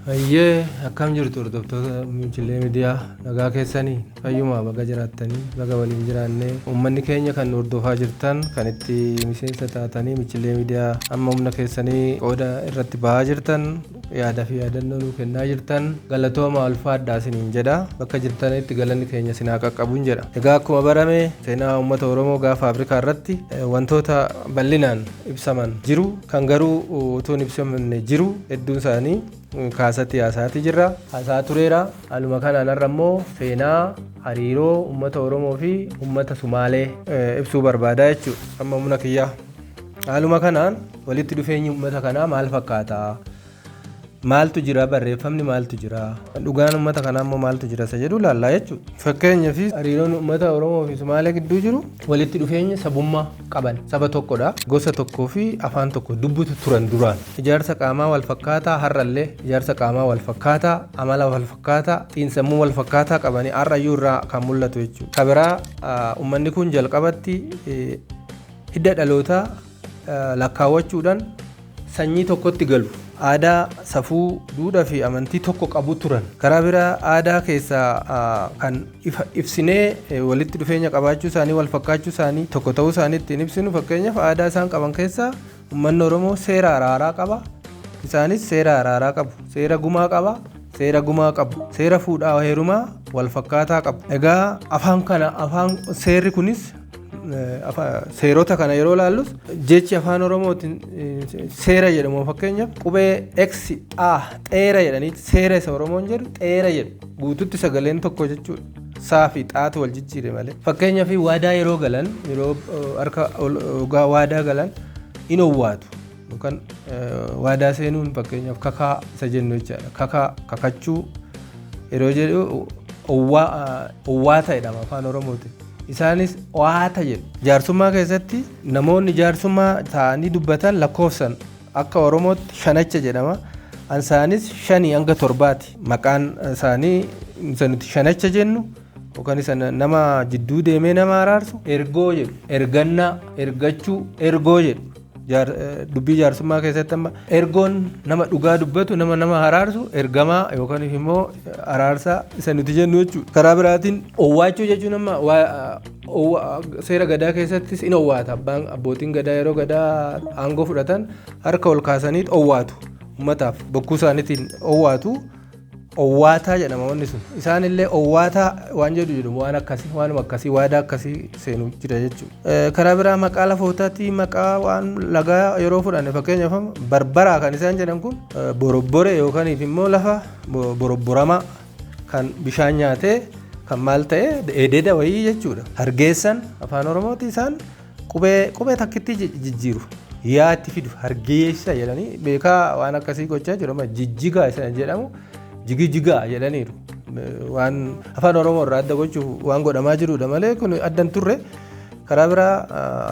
Ayyee akkam jirtu hordoftoota Michilee Miidiyaa nagaa keessanii fayyuma baga jiraattanii baga waliin jiraannee uummanni keenya kan hordofaa jirtan kan itti miseensa taatanii Michilee Miidiyaa amma humna keessanii qooda irratti bahaa jirtan yaada fi yaadannoo nuu kennaa jirtan galatooma ulfaadhaa isiniin jedha bakka jirtanitti galanni keenya sinaa qaqqabuun jedha. Egaa akkuma barame seenaa uummata Oromoo gaafa Afrikaa irratti wantoota bal'inaan ibsaman jiru kan garuu utuu hin ibsamne jiru hedduun isaanii kaasatti haasaati jirra haasaa tureera haaluma kanaan irra immoo seenaa hariiroo uummata Oromoo fi uummata Sumaalee ibsuu barbaada jechuudha amma humna kiyyaa haaluma kanaan walitti dhufeenyi uummata kanaa maal fakkaata maaltu jira barreeffamni maaltu jira dhugaan uummata kanaa immoo maaltu jira isa jedhu laallaa jechuudha fakkeenyaa fi hariiroon uummata Oromoo fi Sumaalee gidduu jiru walitti dhufeenya sabummaa qaban saba tokkodha gosa tokkoo fi afaan tokko dubbitu turan duraan ijaarsa qaamaa wal fakkaataa har'allee ijaarsa qaamaa wal fakkaataa amala wal fakkaataa xiinsammuu wal fakkaataa qabanii har'ayyuu irraa kan mul'atu jechuudha kabiraa uummanni kun jalqabatti hidda dhalootaa lakkaawwachuudhaan sanyii tokkotti galu aadaa safuu duudhaa fi amantii tokko qabu turan karaa biraa aadaa keessaa kan ibsinee walitti dhufeenya qabaachuu isaanii wal fakkaachuu isaanii tokko ta'uu isaanii ittiin ibsinu fakkeenyaaf aadaa isaan qaban keessaa uummanni Oromoo seera araaraa qaba isaanis seera araaraa qabu seera gumaa qaba seera gumaa qabu seera fuudhaa heerumaa wal fakkaataa qabu egaa afaan seerri kunis seerota kana yeroo laallus jechi afaan Oromootiin seera jedhamu fakkeenyaaf qubee x a xeera jedhanii seera isa Oromoon jedhu xeera jedhu guututti sagaleen tokko jechuudha saa fi xaatu wal jijjiire malee fakkeenyaaf waadaa yeroo galan yeroo harka waadaa galan in owwaatu yookaan waadaa seenuun fakkeenyaaf kakaa isa jennu jechaadha kakachuu yeroo jedhu owwaata jedhama afaan Oromootiin isaanis waata jedhu jaarsummaa keessatti namoonni jaarsummaa ta'anii dubbatan lakkoofsan akka Oromootti shanacha jedhama ansaanis 5 hanga 7ti maqaan isaanii nuti shanacha jennu yookaan isa nama jidduu deemee nama araarsu ergoo jedhu ergannaa ergachuu ergoo jedhu dubbii jaarsummaa keessatti amma ergoon nama dhugaa dubbatu nama araarsu ergamaa yookaan immoo araarsaa isa nuti jennu jechuudha karaa biraatiin owwaachuu jechuun amma seera gadaa keessattis in owwaata abbootiin gadaa yeroo gadaa aangoo fudhatan harka ol kaasaniit owwaatu uummataaf bokkuu isaaniitiin owwaatu owwaataa jedhama wanni sun isaanillee owwaataa waan jedhu waan akkasii waanuma akkasii waadaa akkasii seenu jira jechuudha karaa biraa maqaa lafootaatti maqaa waan lagaa yeroo fudhanne fakkeenyaaf barbaraa kan isaan jedhan kun borobbore yookaan immoo lafa borobboramaa kan bishaan nyaatee kan maal ta'e eededa wayii jechuudha hargeessan afaan Oromooti isaan qubee takkitti jijjiiru yaa itti fidu hargeessa jedhanii beekaa waan akkasii gochaa jiru jijjigaa isa jedhamu jigijigaa jedhaniiru waan afaan Oromoo irraa adda gochuuf waan godhamaa jirudha malee kun addan turre karaa biraa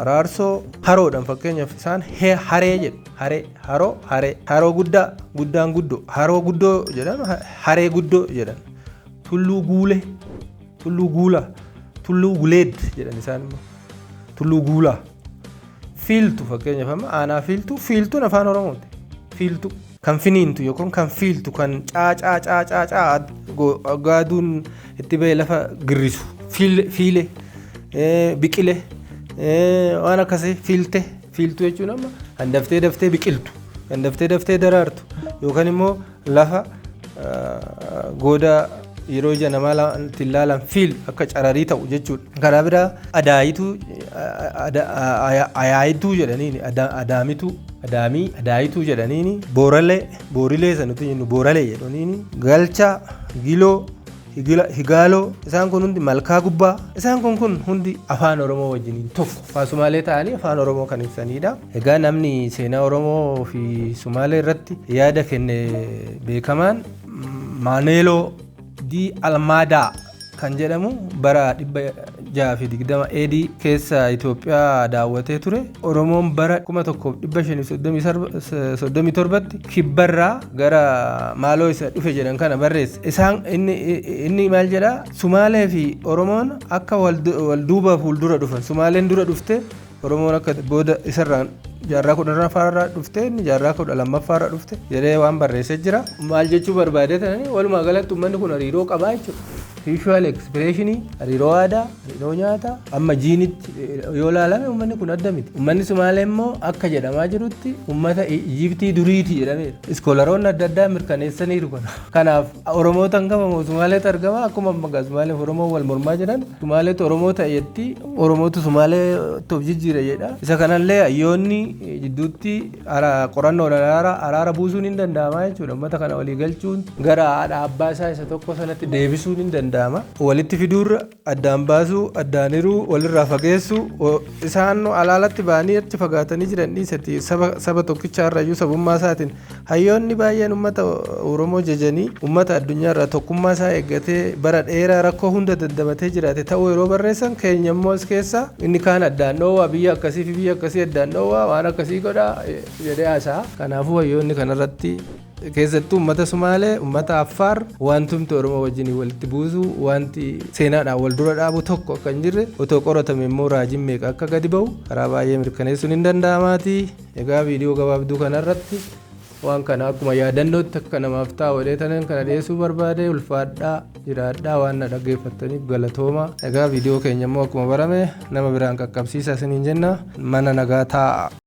araarsoo haroodhaan fakkeenyaaf isaan haree jedhu haroo guddaan guddoo haroo guddoo jedhan haree guddoo jedhan tulluu guulaa tulluu guleed jedhan isaan immoo tulluu guulaa fiiltu fakkeenyaaf amma aanaa fiiltuun afaan Oromooti fiiltu kan finiintu yookaan kan fiiltu kan caa gaaduun itti ba'e lafa girrisu fiile biqile waan akkasii fiiltu jechuun amma kan daftee biqiltu kan daftee daraartu yookaan immoo lafa goodaa yeroo ija namaa ilaalan fiil akka cararii ta'u jechuudha karaa biraa adaayituu jedhaniini adaayituu jedhaniini boorilee isa nuti jennu boorilee jedhaniini galchaa giloo higaaloo isaan kun hundi malkaa gubbaa isaan kun hundi afaan Oromoo wajjiniin tokko afaan Sumaalee ta'anii afaan Oromoo kan ibsanidha egaa namni seenaa Oromoo fi Sumaalee irratti yaada kenne beekamaan Maaneeloo di almaadaa kan jedhamu bara 620 AD keessa Itoophiyaa daawwatee ture Oromoon bara 1537tti kibbarraa gara maaloo isa dhufe jedhan kana barreesse isaan inni maal jedha Sumaalee fi Oromoon akka wal duuba fuuldura dhufan Sumaaleen dura dhufte Oromoon akka booda isarraan jaarraa 14ffaarraa dhufte inni jaarraa 12ffaarraa dhufte jedhee waan barreessee jira. Maal jechuu barbaadee tanani walumaa galatti uummanni kun hariiroo qabaa jechuudha. Visual expression hariiroo aadaa hariiroo nyaata amma jiinitti yoo ilaalame uummanni kun adda miti. Uummanni Sumaalee immoo akka jedhamaa jirutti uummata Ijiptii duriiti jedhameera. Iskoolaroonni adda addaa mirkaneessaniiru kana. Kanaaf Oromoota hin qabamu Sumaaleetu argama akkuma ammaa Sumaalee Oromoo wal mormaa jiran Sumaaleetu Oromoo ta'etti Oromootu Sumaalee toof jijjiira jedha. Isa kanallee hayyoonni jidduutti qorannoo araara buusuun hin danda'ama jechuudha. Uummata kana walii galchuun gara haadha abbaa isaa isa tokko sanatti deebisuun hin danda'ama. Walitti fiduurra addaan baasuu addaan hiruu walirraa fageessuu isaan alaalatti ba'anii achi fagaatanii jiran dhiisatti saba tokkichaarrayyuu sabummaa isaatiin hayyoonni baay'een uummata Oromoo jajanii uummata addunyaarraa tokkummaa isaa eeggatee bara dheeraa rakkoo hunda daddabatee jiraate ta'uu yeroo barreessan keenya immoo as keessa inni kaan addaan dhoowwaa biyya akkasii fi biyya akkasii addaan dhoowwaa waan akkasii godhaa jedhee haasa'a. Kanaafuu hayyoonni kanarratti keessattuu uummata Sumaalee uummata Affaar wantumti Oromoo wajjin walitti buusuu wanti seenaadhaan wal dura dhaabu tokko akka hin jirre otoo qoratame immoo raajiin meeqa akka gadi ba'u karaa baay'ee mirkaneessuun hin danda'amaati. Egaa viidiyoo gabaabduu kanarratti waan kana akkuma yaadannootti akka namaaf taa'u dheetanan kana dhiyeessuu barbaade ulfaadhaa jiraadhaa waan na dhaggeeffattaniif galatooma. Egaa viidiyoo keenya immoo akkuma barame nama biraan qaqqabsiisa isiniin jenna mana nagaa taa'a.